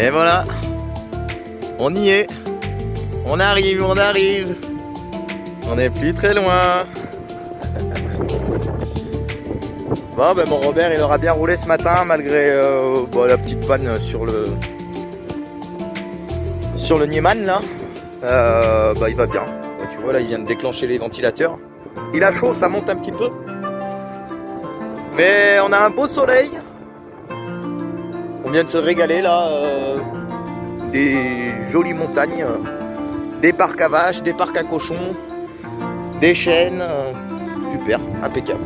Et voilà, on y est, on arrive, on n'est plus très loin. Bon, ben mon Robert il aura bien roulé ce matin malgré la petite panne sur le Nieman là. Il va bien. Tu vois là, il vient de déclencher les ventilateurs. Il a chaud, ça monte un petit peu. Mais on a un beau soleil. On vient de se régaler là. Des jolies montagnes, des parcs à vaches, des parcs à cochons, des chênes. Super, impeccable.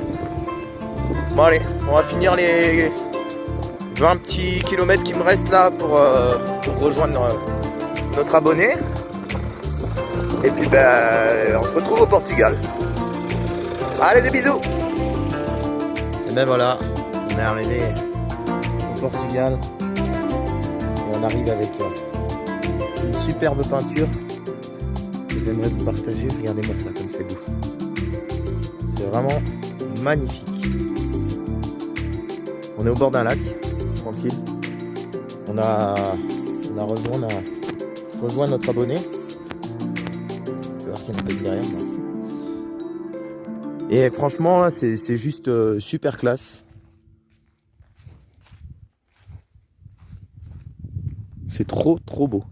Bon allez, on va finir les 20 petits kilomètres qui me restent là pour rejoindre notre abonné. Et puis on se retrouve au Portugal. Allez, des bisous. Et ben voilà, on est arrivé au Portugal. Et on arrive avec une superbe peinture que j'aimerais vous partager. Regardez-moi ça comme c'est beau. C'est vraiment magnifique. On est au bord d'un lac, tranquille. On a rejoint notre abonné. Je vais voir s'il y a un peu derrière. Et franchement là c'est juste super classe. C'est trop beau.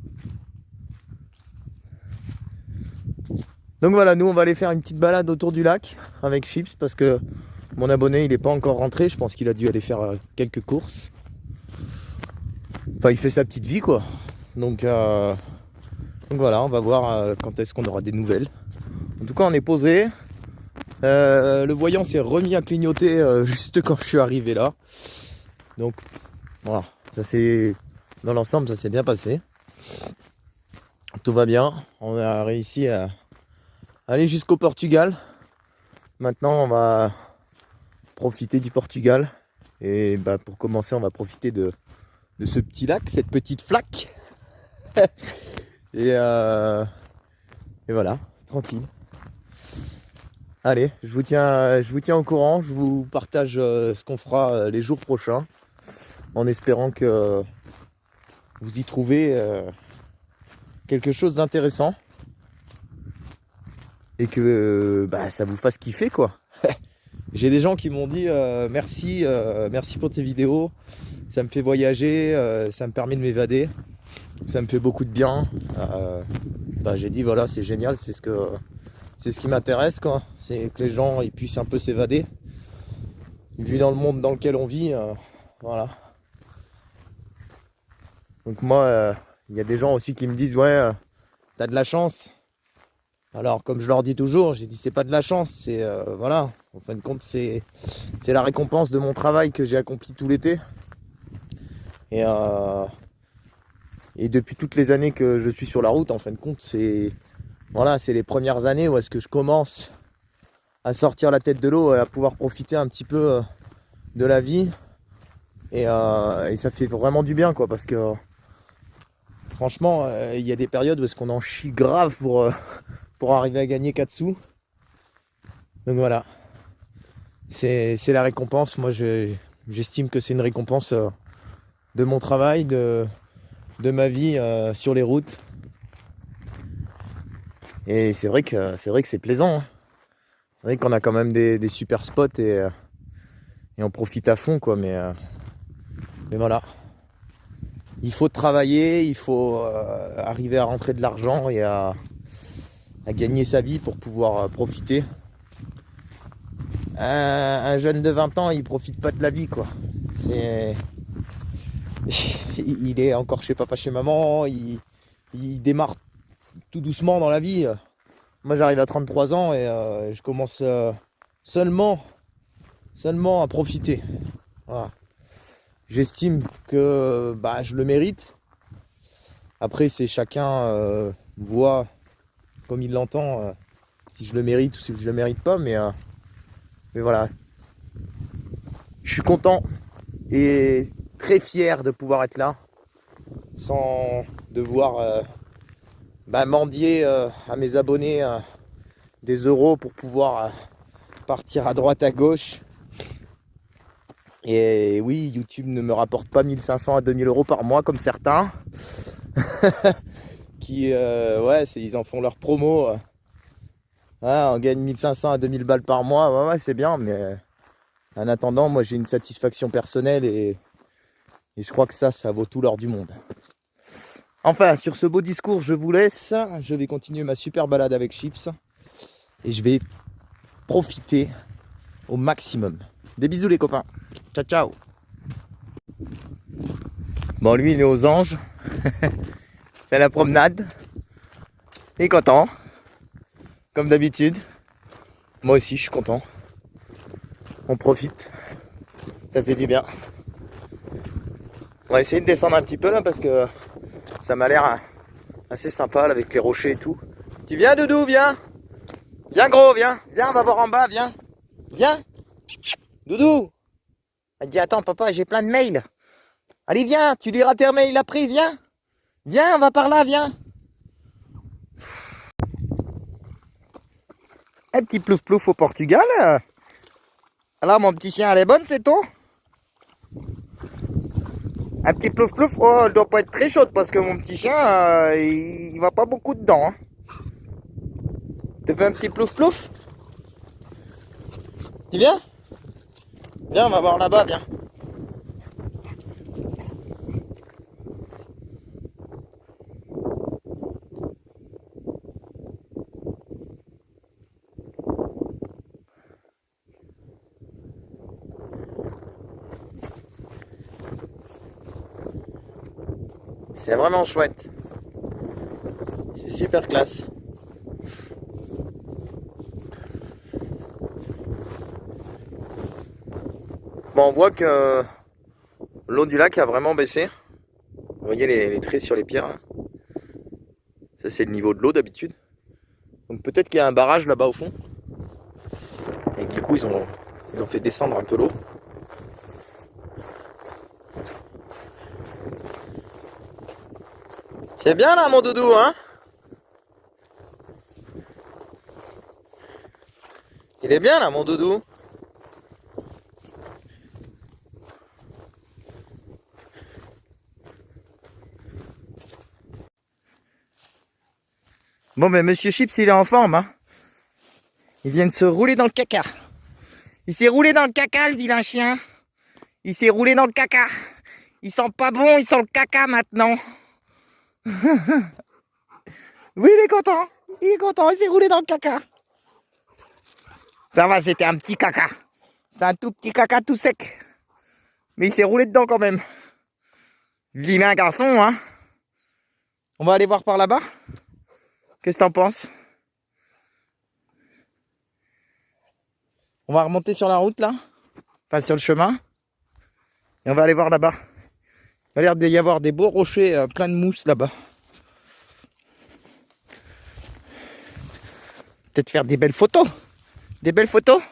Donc voilà, nous on va aller faire une petite balade autour du lac avec Chips parce que mon abonné il n'est pas encore rentré. Je pense qu'il a dû aller faire quelques courses. Enfin il fait sa petite vie quoi. Donc voilà, on va voir quand est-ce qu'on aura des nouvelles. En tout cas on est posé. Le voyant s'est remis à clignoter juste quand je suis arrivé là. Donc voilà, ça c'est dans l'ensemble ça s'est bien passé. Tout va bien. On a réussi à aller jusqu'au Portugal. Maintenant on va profiter du Portugal. Et pour commencer on va profiter de ce petit lac, cette petite flaque. et voilà, tranquille. Allez, je vous tiens au courant, je vous partage ce qu'on fera les jours prochains, en espérant que vous y trouvez quelque chose d'intéressant et que ça vous fasse kiffer quoi. J'ai des gens qui m'ont dit merci pour tes vidéos, ça me fait voyager, ça me permet de m'évader, ça me fait beaucoup de bien. J'ai dit voilà, c'est génial, c'est ce qui m'intéresse quoi, c'est que les gens ils puissent un peu s'évader. Vu dans le monde dans lequel on vit, voilà. Donc moi, il y a des gens aussi qui me disent ouais, t'as de la chance. Alors comme je leur dis toujours, j'ai dit c'est pas de la chance, c'est voilà, en fin de compte c'est la récompense de mon travail que j'ai accompli tout l'été. Et depuis toutes les années que je suis sur la route, en fin de compte c'est voilà, c'est les premières années où est-ce que je commence à sortir la tête de l'eau et à pouvoir profiter un petit peu de la vie. Et ça fait vraiment du bien quoi, parce que franchement, il y a des périodes où est-ce qu'on en chie grave pour arriver à gagner 4 sous. Donc voilà, c'est la récompense. Moi j'estime que c'est une récompense de mon travail, de ma vie sur les routes. Et c'est vrai que c'est plaisant, hein. C'est vrai qu'on a quand même des super spots et on profite à fond quoi, mais voilà. Il faut travailler, il faut arriver à rentrer de l'argent et à gagner sa vie pour pouvoir profiter. Un jeune de 20 ans, il profite pas de la vie quoi. Il est encore chez papa, chez maman, il démarre tout doucement dans la vie. Moi j'arrive à 33 ans et je commence seulement à profiter. Voilà. J'estime que je le mérite. Après c'est chacun voit comme il l'entend, si je le mérite ou si je le mérite pas, mais voilà. Je suis content et très fier de pouvoir être là sans devoir mendier à mes abonnés des euros pour pouvoir partir à droite à gauche. Et oui, YouTube ne me rapporte pas 1500 à 2000 euros par mois comme certains. Qui, ouais, ils en font leur promo. On gagne 1500 à 2000 balles par mois. Ouais, c'est bien, mais en attendant, moi j'ai une satisfaction personnelle et je crois que ça vaut tout l'or du monde. Enfin, sur ce beau discours, je vous laisse. Je vais continuer ma super balade avec Chips et je vais profiter au maximum. Des bisous les copains. Ciao, ciao. Bon, lui, il est aux anges. Fait la promenade. Il est content. Comme d'habitude. Moi aussi, je suis content. On profite. Ça fait du bien. On va essayer de descendre un petit peu là parce que ça m'a l'air assez sympa là, avec les rochers et tout. Tu viens, Doudou, viens. Viens, gros, viens. Viens, on va voir en bas, viens. Viens. Doudou. Elle dit, attends, papa, j'ai plein de mails. Allez, viens, tu liras tes mails après, viens. Viens, on va par là, viens. Un petit plouf plouf au Portugal. Alors, mon petit chien, elle est bonne, c'est tout? Un petit plouf plouf. Oh, elle doit pas être très chaude parce que mon petit chien, il va pas beaucoup dedans. Hein. Tu fais un petit plouf plouf? Tu viens? Viens, on va voir là-bas, viens. C'est vraiment chouette. C'est super classe. Bon, on voit que l'eau du lac a vraiment baissé. Vous voyez les traits sur les pierres là. Ça c'est le niveau de l'eau d'habitude. Donc peut-être qu'il y a un barrage là-bas au fond. Et que, du coup ils ont fait descendre un peu l'eau. C'est bien là mon doudou, hein? Il est bien là mon doudou. Bon ben Monsieur Chips il est en forme, hein? Il vient de se rouler dans le caca. Il s'est roulé dans le caca le vilain chien. Il s'est roulé dans le caca. Il sent pas bon, il sent le caca maintenant. Oui, il est content. Il est content, il s'est roulé dans le caca. Ça va, c'était un petit caca. C'était un tout petit caca tout sec. Mais il s'est roulé dedans quand même. Vilain garçon, hein. On va aller voir par là-bas. Qu'est-ce que t'en penses? On va remonter sur la route là. Enfin sur le chemin. Et on va aller voir là-bas. Il a l'air d'y avoir des beaux rochers plein de mousse là-bas. Peut-être faire des belles photos. Des belles photos.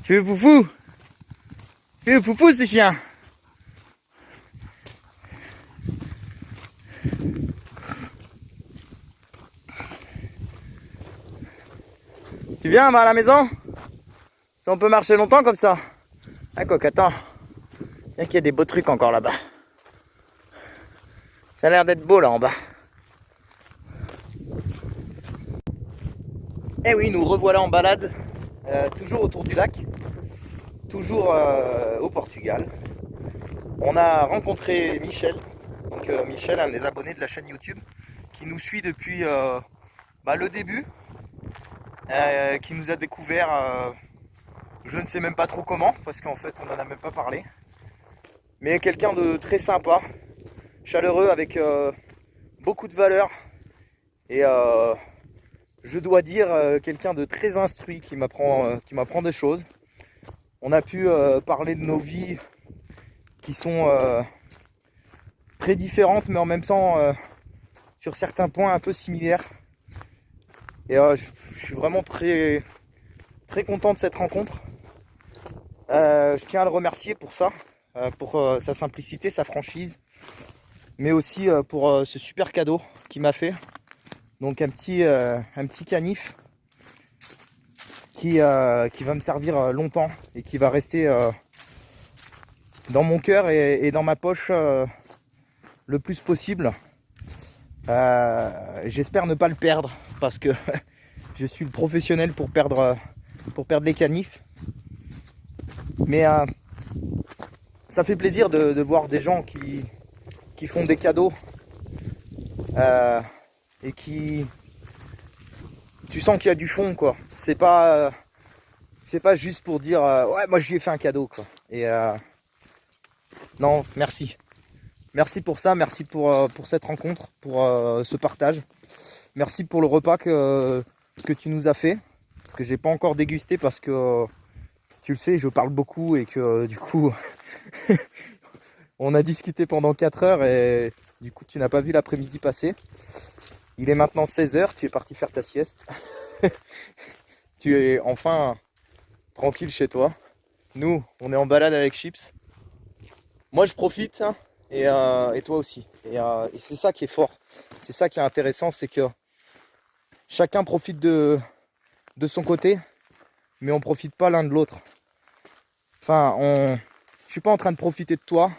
Tu veux foufou? Tu veux foufou ce chien? Tu viens, on va à la maison? Si on peut marcher longtemps comme ça. Ah quoi qu'attends. Bien qu'il y a des beaux trucs encore là-bas. Ça a l'air d'être beau là en bas. Eh oui, nous revoilà en balade, toujours autour du lac, toujours au Portugal. On a rencontré Michel, donc Michel, un des abonnés de la chaîne YouTube, qui nous suit depuis le début, qui nous a découvert, je ne sais même pas trop comment, parce qu'en fait on n'en a même pas parlé, mais quelqu'un de très sympa, chaleureux, avec beaucoup de valeur, et je dois dire quelqu'un de très instruit qui m'apprend des choses. On a pu parler de nos vies qui sont très différentes, mais en même temps sur certains points un peu similaires. Et je suis vraiment très, très content de cette rencontre. Je tiens à le remercier pour ça, pour sa simplicité, sa franchise, mais aussi pour ce super cadeau qu'il m'a fait. Donc un petit canif qui va me servir longtemps et qui va rester dans mon cœur et dans ma poche le plus possible. J'espère ne pas le perdre parce que je suis le professionnel pour perdre les canifs. Mais ça fait plaisir de voir des gens qui font des cadeaux et qui... Tu sens qu'il y a du fond, quoi. C'est pas juste pour dire ouais, moi je lui ai fait un cadeau, quoi. Et non, merci. Merci pour ça, merci pour cette rencontre, pour ce partage. Merci pour le repas que tu nous as fait, que j'ai pas encore dégusté parce que tu le sais, je parle beaucoup et que du coup on a discuté pendant 4 heures et du coup tu n'as pas vu l'après-midi passer. Il est maintenant 16 h, tu es parti faire ta sieste. Tu es enfin tranquille chez toi. Nous, on est en balade avec Chips. Moi je profite, hein, et toi aussi. Et c'est ça qui est fort. C'est ça qui est intéressant, c'est que chacun profite de son côté, mais on profite pas l'un de l'autre. Enfin, je suis pas en train de profiter de toi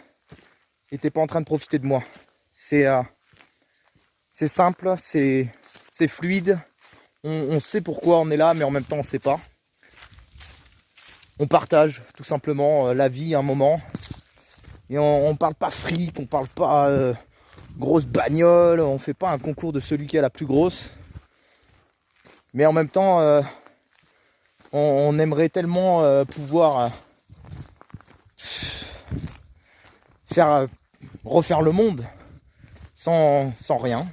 et t'es pas en train de profiter de moi. C'est simple, c'est fluide. On sait pourquoi on est là, mais en même temps on sait pas. On partage tout simplement la vie un moment. Et on parle pas fric, on parle pas grosse bagnole, on fait pas un concours de celui qui a la plus grosse. Mais en même temps, on aimerait tellement pouvoir refaire le monde sans rien,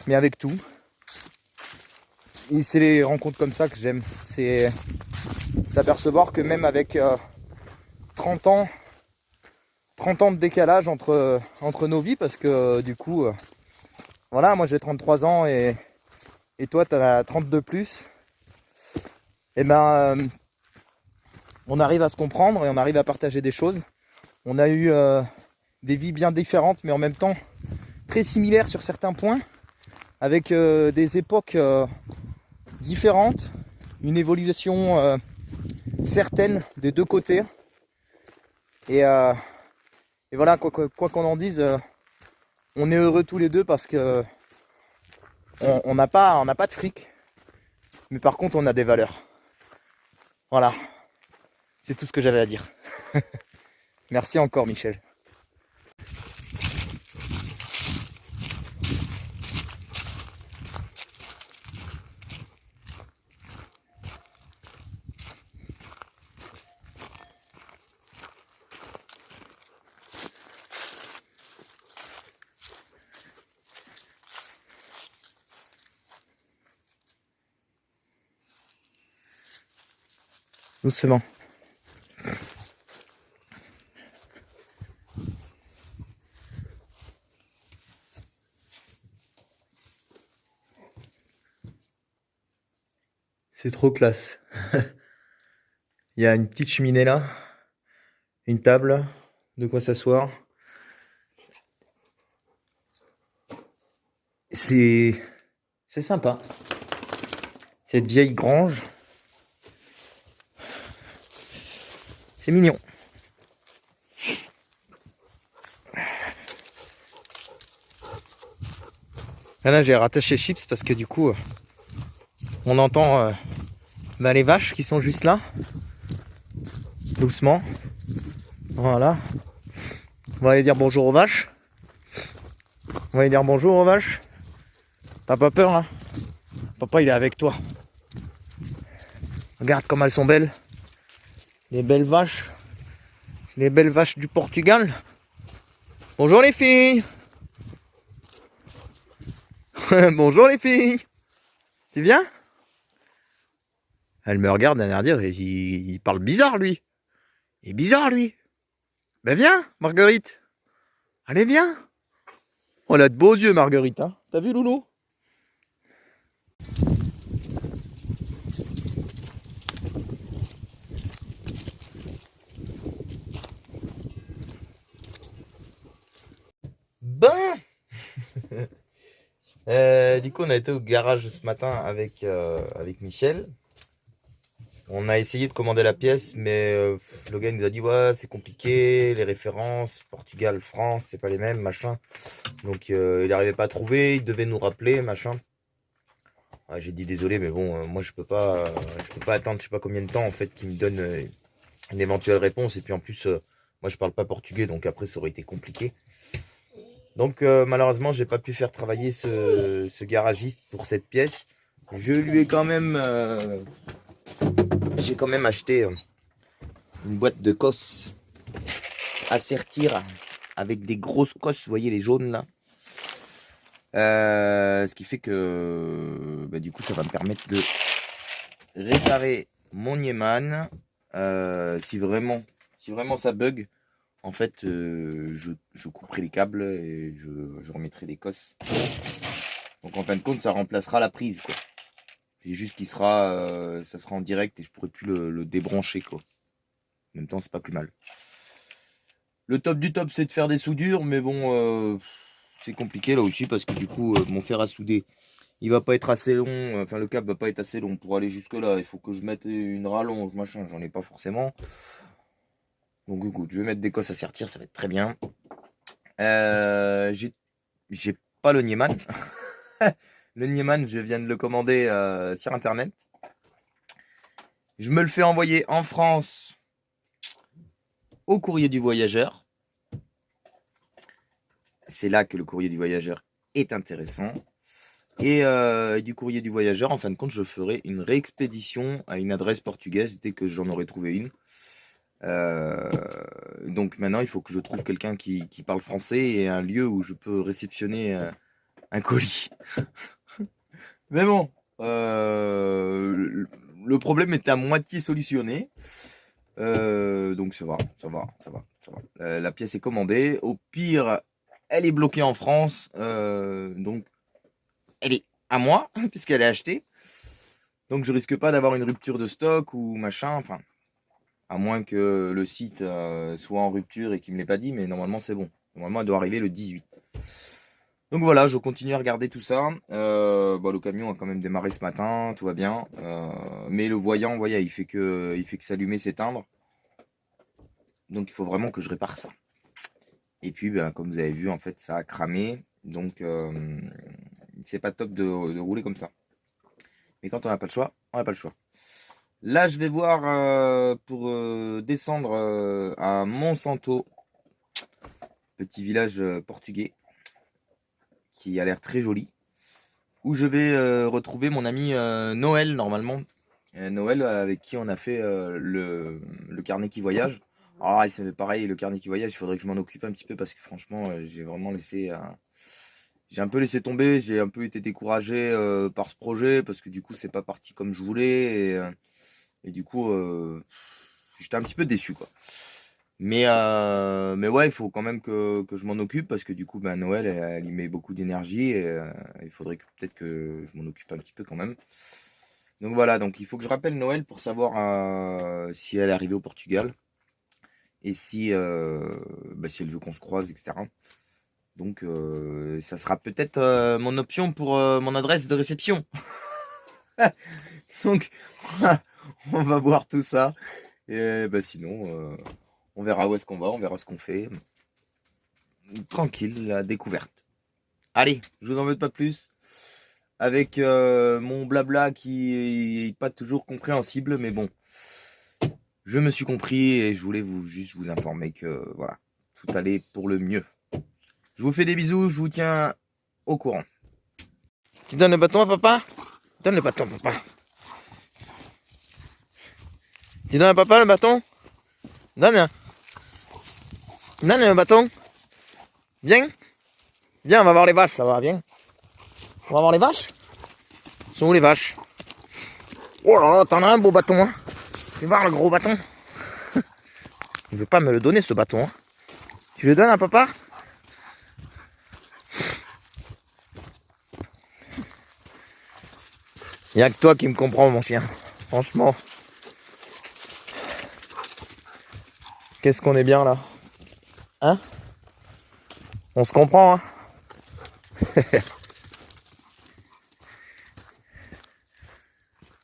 mais avec tout. Et c'est les rencontres comme ça que j'aime. C'est s'apercevoir que même avec 30 ans de décalage entre nos vies, parce que du coup, voilà, moi j'ai 33 ans et toi tu as 32 plus, et ben on arrive à se comprendre et on arrive à partager des choses. On a eu des vies bien différentes, mais en même temps très similaires sur certains points, avec des époques différentes, une évolution certaine des deux côtés. Et voilà, quoi qu'on en dise, on est heureux tous les deux parce que on n'a pas de fric, mais par contre on a des valeurs. Voilà, c'est tout ce que j'avais à dire. Merci encore, Michel. Doucement. C'est trop classe. Il y a une petite cheminée là, une table, de quoi s'asseoir. C'est sympa. Cette vieille grange. C'est mignon. Et là, j'ai rattaché Chips parce que du coup, on entend les vaches qui sont juste là. Doucement. Voilà. On va aller dire bonjour aux vaches. On va aller dire bonjour aux vaches. T'as pas peur, hein? Papa, il est avec toi. Regarde comme elles sont belles. Les belles vaches. Les belles vaches du Portugal. Bonjour les filles. Bonjour les filles. Tu viens? Elle me regarde d'un air dire, il parle bizarre lui. Il est bizarre lui. Ben viens, Marguerite. Allez, viens. Oh, elle a de beaux yeux, Marguerite. Hein. T'as vu, Loulou? Bon. Du coup, on a été au garage ce matin avec Michel. On a essayé de commander la pièce, mais le gars il nous a dit ouais, c'est compliqué, les références, Portugal, France, c'est pas les mêmes, machin. Donc il n'arrivait pas à trouver, il devait nous rappeler, machin. Ah, j'ai dit désolé, mais bon, moi je peux pas attendre, je sais pas combien de temps en fait qu'il me donne une éventuelle réponse. Et puis en plus, moi je parle pas portugais, donc après ça aurait été compliqué. Donc malheureusement, j'ai pas pu faire travailler ce garagiste pour cette pièce. Je lui ai quand même, j'ai quand même acheté une boîte de cosses à sertir avec des grosses cosses, vous voyez les jaunes là. Ce qui fait que du coup ça va me permettre de réparer mon Nieman. Si vraiment ça bug, en fait je couperai les câbles et je remettrai des cosses. Donc en fin de compte ça remplacera la prise quoi. C'est juste qu'il sera ça sera en direct et je pourrai plus le débrancher quoi. En même temps c'est pas plus mal. Le top du top c'est de faire des soudures, mais bon c'est compliqué là aussi parce que du coup mon fer à souder il va pas être assez long, enfin le câble va pas être assez long pour aller jusque là, il faut que je mette une rallonge machin, j'en ai pas forcément. Donc écoute, je vais mettre des cosses à sertir, ça va être très bien. J'ai pas le Nieman. Le Nieman je viens de le commander sur internet. Je me le fais envoyer en France au courrier du voyageur. C'est là que le courrier du voyageur est intéressant. Et du courrier du voyageur, en fin de compte, je ferai une réexpédition à une adresse portugaise dès que j'en aurai trouvé une. Donc maintenant, il faut que je trouve quelqu'un qui parle français et un lieu où je peux réceptionner un colis. Mais bon, le problème est à moitié solutionné. Donc ça va. La pièce est commandée. Au pire, elle est bloquée en France. Donc elle est à moi, puisqu'elle est achetée. Donc je risque pas d'avoir une rupture de stock ou machin. Enfin, à moins que le site soit en rupture et qu'il me l'ait pas dit, mais normalement c'est bon. Normalement elle doit arriver le 18. Donc voilà, je continue à regarder tout ça. Le camion a quand même démarré ce matin, tout va bien. Mais le voyant, vous voyez, il fait que s'allumer, s'éteindre. Donc il faut vraiment que je répare ça. Et puis, comme vous avez vu, en fait, ça a cramé. Donc c'est pas top de rouler comme ça. Mais quand on n'a pas le choix, on n'a pas le choix. Là, je vais voir pour descendre à Monsanto, petit village portugais qui a l'air très joli, où je vais retrouver mon ami Noël normalement. Noël avec qui on a fait le carnet qui voyage. Alors c'est pareil, le carnet qui voyage, il faudrait que je m'en occupe un petit peu parce que franchement, j'ai vraiment laissé... j'ai un peu laissé tomber, j'ai un peu été découragé par ce projet parce que du coup c'est pas parti comme je voulais et du coup j'étais un petit peu déçu quoi. Mais ouais, il faut quand même que je m'en occupe parce que du coup Noël elle y met beaucoup d'énergie et il faudrait peut-être que je m'en occupe un petit peu quand même. Donc voilà, donc il faut que je rappelle Noël pour savoir si elle est arrivée au Portugal et si elle veut qu'on se croise, etc. Donc ça sera peut-être mon option pour mon adresse de réception. Donc on va voir tout ça. Et sinon, on verra où est-ce qu'on va, on verra ce qu'on fait. Tranquille, la découverte. Allez, je vous en veux pas plus. Avec mon blabla qui est pas toujours compréhensible, mais bon. Je me suis compris et je voulais juste vous informer que voilà, tout allait pour le mieux. Je vous fais des bisous, je vous tiens au courant. Tu donnes le bâton à papa? Donne le bâton à papa. Tu donnes à papa le bâton? Donne. Donne le bâton. Viens. Viens, on va voir les vaches là-bas, viens. On va voir les vaches. Sont où les vaches? Oh là là, t'en as un beau bâton, hein. Tu vas voir le gros bâton. Il veut pas me le donner ce bâton, hein. Tu le donnes à papa? Il n'y a que toi qui me comprends, mon chien. Franchement. Qu'est-ce qu'on est bien là? Hein? On se comprend, hein?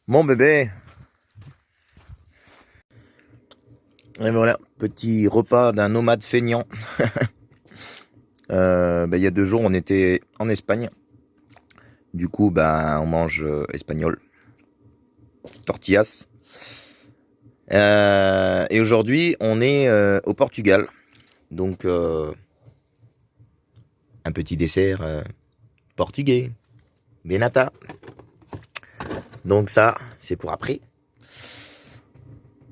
Mon bébé. Et voilà, petit repas d'un nomade feignant. Il y a 2 jours, on était en Espagne. Du coup, on mange espagnol. Tortillas. Et aujourd'hui, on est au Portugal. Donc, un petit dessert portugais. Des nata. Donc ça, c'est pour après.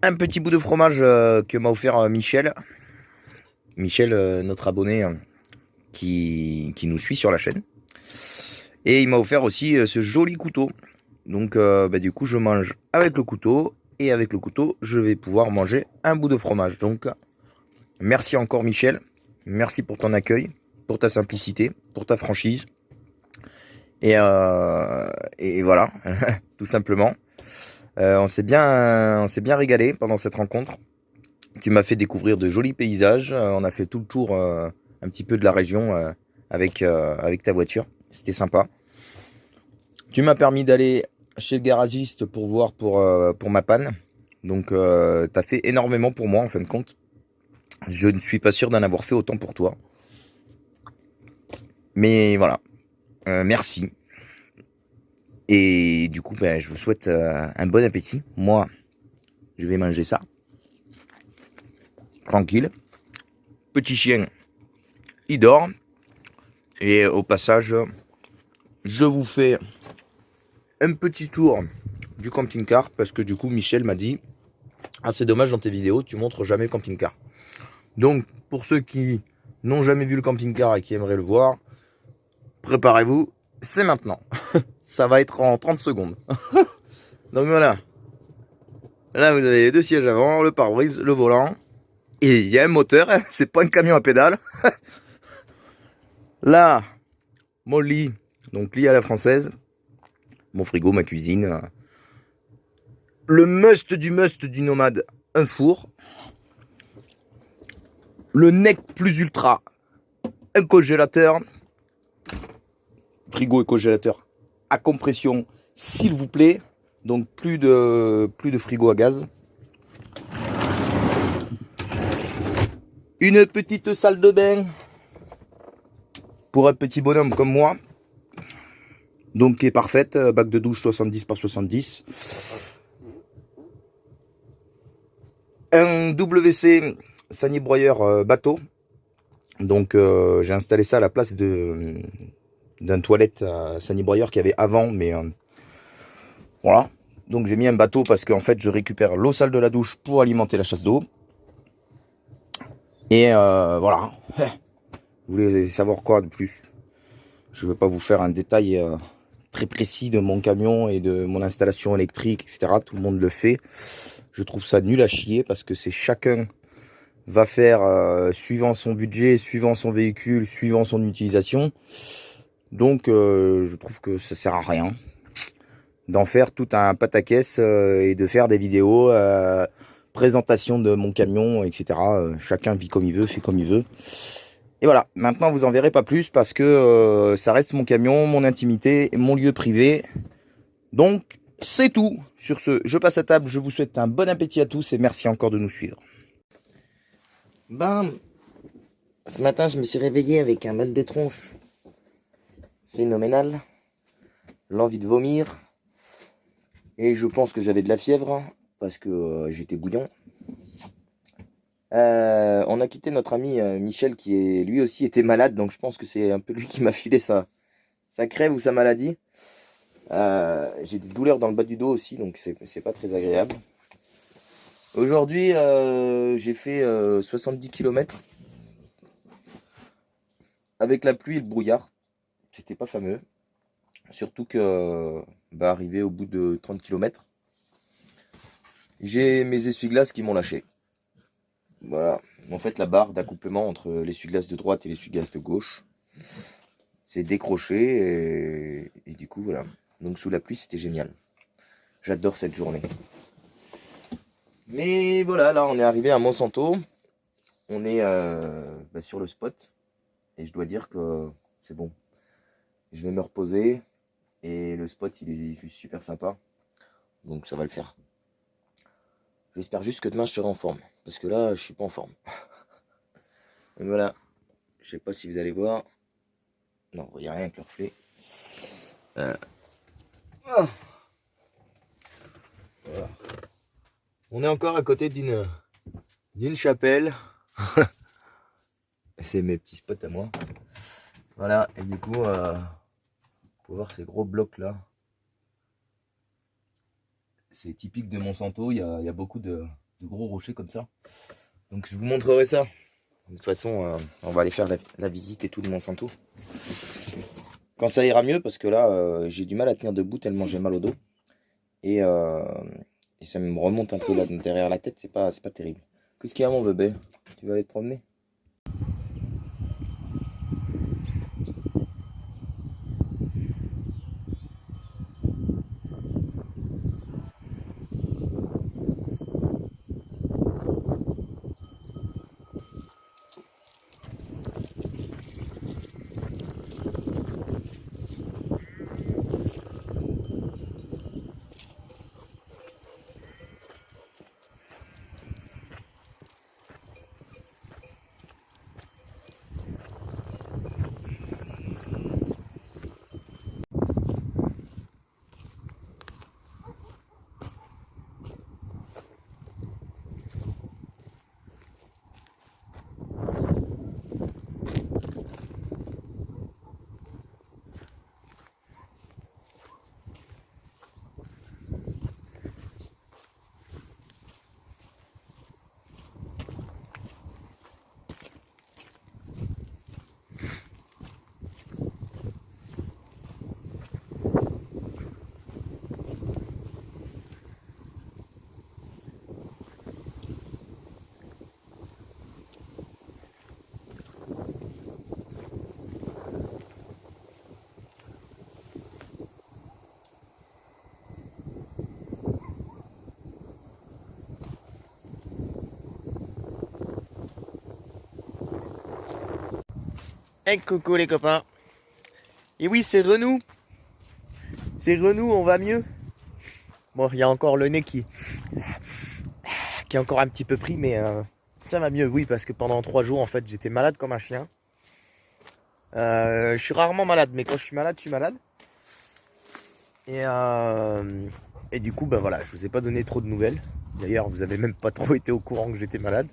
Un petit bout de fromage que m'a offert Michel. Michel, notre abonné qui nous suit sur la chaîne. Et il m'a offert aussi ce joli couteau. Donc du coup, je mange avec le couteau. Et avec le couteau, je vais pouvoir manger un bout de fromage. Donc, merci encore Michel. Merci pour ton accueil, pour ta simplicité, pour ta franchise. Et voilà, tout simplement. On s'est bien régalé pendant cette rencontre. Tu m'as fait découvrir de jolis paysages. On a fait tout le tour un petit peu de la région avec ta voiture. C'était sympa. Tu m'as permis d'aller chez le garagiste pour voir pour ma panne. Donc tu as fait énormément pour moi en fin de compte. Je ne suis pas sûr d'en avoir fait autant pour toi. Mais voilà. Merci. Et du coup, je vous souhaite un bon appétit. Moi, je vais manger ça. Tranquille. Petit chien, il dort. Et au passage, je vous fais un petit tour du camping-car. Parce que du coup, Michel m'a dit: ah, c'est dommage, dans tes vidéos, tu montres jamais le camping-car. Donc, pour ceux qui n'ont jamais vu le camping-car et qui aimeraient le voir, préparez-vous, c'est maintenant. Ça va être en 30 secondes. Donc voilà. Là, vous avez les 2 sièges avant, le pare-brise, le volant. Et il y a un moteur, c'est pas un camion à pédale. Là, mon lit, donc lit à la française. Mon frigo, ma cuisine. Le must du nomade, un four. Le nec plus ultra, un congélateur. Frigo et congélateur à compression, s'il vous plaît. Donc plus de frigo à gaz. Une petite salle de bain pour un petit bonhomme comme moi. Donc qui est parfaite, bac de douche 70 par 70. Un WC sanibroyeur bateau. Donc j'ai installé ça à la place d'un toilette sanibroyeur qu'il y avait avant, mais voilà. Donc j'ai mis un bateau parce qu'en fait je récupère l'eau sale de la douche pour alimenter la chasse d'eau. Et voilà. Vous voulez savoir quoi de plus? Je ne vais pas vous faire un détail très précis de mon camion et de mon installation électrique, etc. Tout le monde le fait. Je trouve ça nul à chier parce que c'est chacun va faire suivant son budget, suivant son véhicule, suivant son utilisation. Donc je trouve que ça sert à rien d'en faire tout un pataquès et de faire des vidéos, présentation de mon camion, etc. Chacun vit comme il veut, fait comme il veut. Et voilà, maintenant vous en verrez pas plus parce que ça reste mon camion, mon intimité, mon lieu privé. Donc c'est tout. Sur ce, je passe à table, je vous souhaite un bon appétit à tous et merci encore de nous suivre. Bam! Ce matin, je me suis réveillé avec un mal de tronche. phénoménal. L'envie de vomir. Et je pense que j'avais de la fièvre parce que j'étais bouillant. On a quitté notre ami Michel qui est, lui aussi était malade, donc je pense que c'est un peu lui qui m'a filé sa crève ou sa maladie. J'ai des douleurs dans le bas du dos aussi, donc c'est pas très agréable. Aujourd'hui, j'ai fait 70 km avec la pluie et le brouillard. C'était pas fameux. Surtout que, arrivé au bout de 30 km, j'ai mes essuie-glaces qui m'ont lâché. Voilà. En fait, la barre d'accouplement entre l'essuie-glace de droite et l'essuie-glace de gauche s'est décrochée et du coup, voilà. Donc sous la pluie, c'était génial. J'adore cette journée. Mais voilà, là, on est arrivé à Monsanto. On est sur le spot. Et je dois dire que c'est bon. Je vais me reposer. Et le spot, il est juste super sympa. Donc ça va le faire. J'espère juste que demain, je serai en forme. Parce que là, je suis pas en forme. Donc voilà. Je sais pas si vous allez voir. Non, vous voyez rien avec le reflet. Voilà. On est encore à côté d'une chapelle. C'est mes petits spots à moi. Voilà, et du coup, faut voir ces gros blocs là. C'est typique de Monsanto, il y a beaucoup de gros rochers comme ça. Donc je vous montrerai ça. De toute façon, on va aller faire la visite et tout de Monsanto. Quand ça ira mieux, parce que là, j'ai du mal à tenir debout tellement j'ai mal au dos. Et ça me remonte un peu là derrière la tête, c'est pas terrible. Qu'est-ce qu'il y a mon bébé? Tu veux aller te promener? Hey, coucou les copains. Et oui, c'est Renou. C'est Renou, on va mieux. Bon, il y a encore le nez qui est encore un petit peu pris, mais ça va mieux, oui, parce que pendant 3 jours, en fait, j'étais malade comme un chien. Je suis rarement malade, mais quand je suis malade, je suis malade. Et du coup, voilà, je vous ai pas donné trop de nouvelles. D'ailleurs, vous avez même pas trop été au courant que j'étais malade.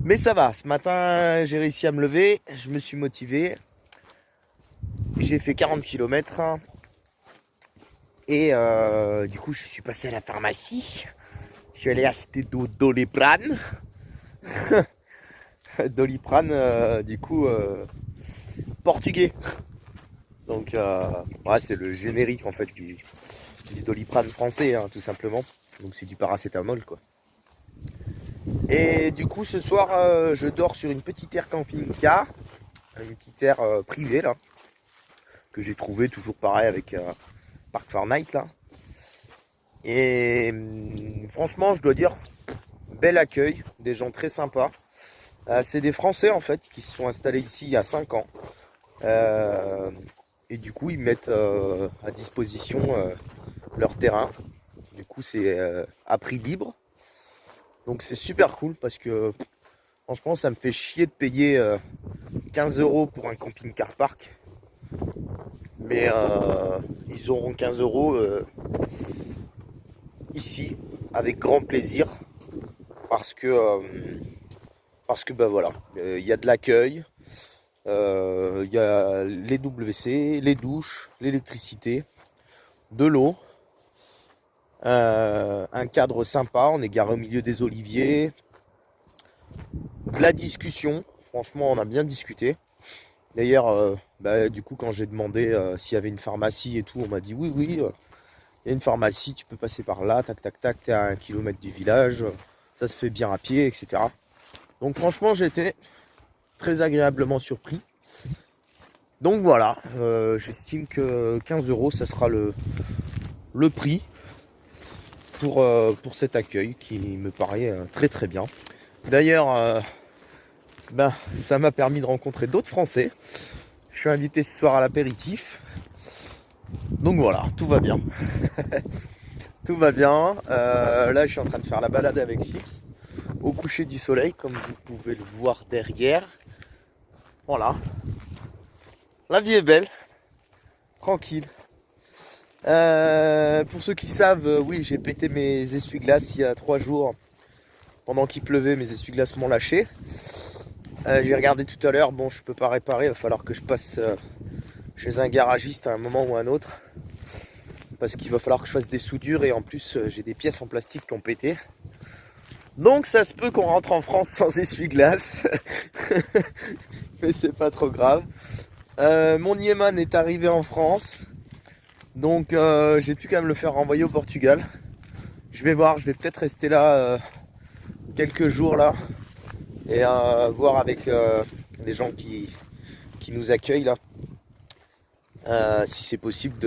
Mais ça va, ce matin, j'ai réussi à me lever, je me suis motivé. J'ai fait 40 km. Et du coup, je suis passé à la pharmacie. Je suis allé acheter de Doliprane. Doliprane, du coup, portugais. Donc, ouais, c'est le générique en fait du Doliprane français, hein, tout simplement. Donc, c'est du paracétamol, quoi. Et du coup, ce soir, je dors sur une petite aire camping-car, une petite aire privée là, que j'ai trouvé toujours pareil avec Park Fortnite là. Et franchement, je dois dire, bel accueil, des gens très sympas. C'est des Français en fait qui se sont installés ici il y a 5 ans. Et du coup, ils mettent à disposition leur terrain. Du coup, c'est à prix libre. Donc c'est super cool parce que franchement, ça me fait chier de payer 15 € pour un camping-car park. Mais ils auront 15 € ici, avec grand plaisir. Parce que bah voilà, il y a de l'accueil, il y a les WC, les douches, l'électricité, de l'eau, un cadre sympa, on est garé au milieu des oliviers, de la discussion, franchement on a bien discuté. D'ailleurs, du coup quand j'ai demandé s'il y avait une pharmacie et tout, on m'a dit oui, il y a une pharmacie, tu peux passer par là, tac tac tac, t'es à 1 kilomètre du village, ça se fait bien à pied, etc. Donc franchement j'étais très agréablement surpris. Donc voilà, j'estime que 15 € ça sera le prix pour cet accueil qui me paraît très très bien. D'ailleurs, ça m'a permis de rencontrer d'autres Français. Je suis invité ce soir à l'apéritif. Donc voilà, tout va bien. Tout va bien. Là je suis en train de faire la balade avec Chips au coucher du soleil, comme vous pouvez le voir derrière. Voilà. La vie est belle. Tranquille. Pour ceux qui savent, oui, j'ai pété mes essuie-glaces il y a 3 jours. Pendant qu'il pleuvait, mes essuie-glaces m'ont lâché. J'ai regardé tout à l'heure, bon, je peux pas réparer, il va falloir que je passe chez un garagiste à un moment ou un autre. Parce qu'il va falloir que je fasse des soudures et en plus, j'ai des pièces en plastique qui ont pété. Donc ça se peut qu'on rentre en France sans essuie-glace. Mais c'est pas trop grave. Mon Yéman est arrivé en France. Donc j'ai plus qu'à me le faire renvoyer au Portugal. Je vais voir, je vais peut-être rester là quelques jours là. Et voir avec les gens qui nous accueillent là. Si c'est possible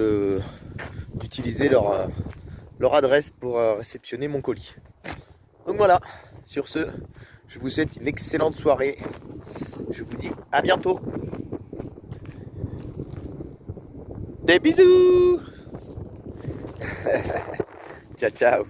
d'utiliser leur adresse pour réceptionner mon colis. Donc voilà, sur ce, je vous souhaite une excellente soirée. Je vous dis à bientôt. Des bisous. Ciao, ciao.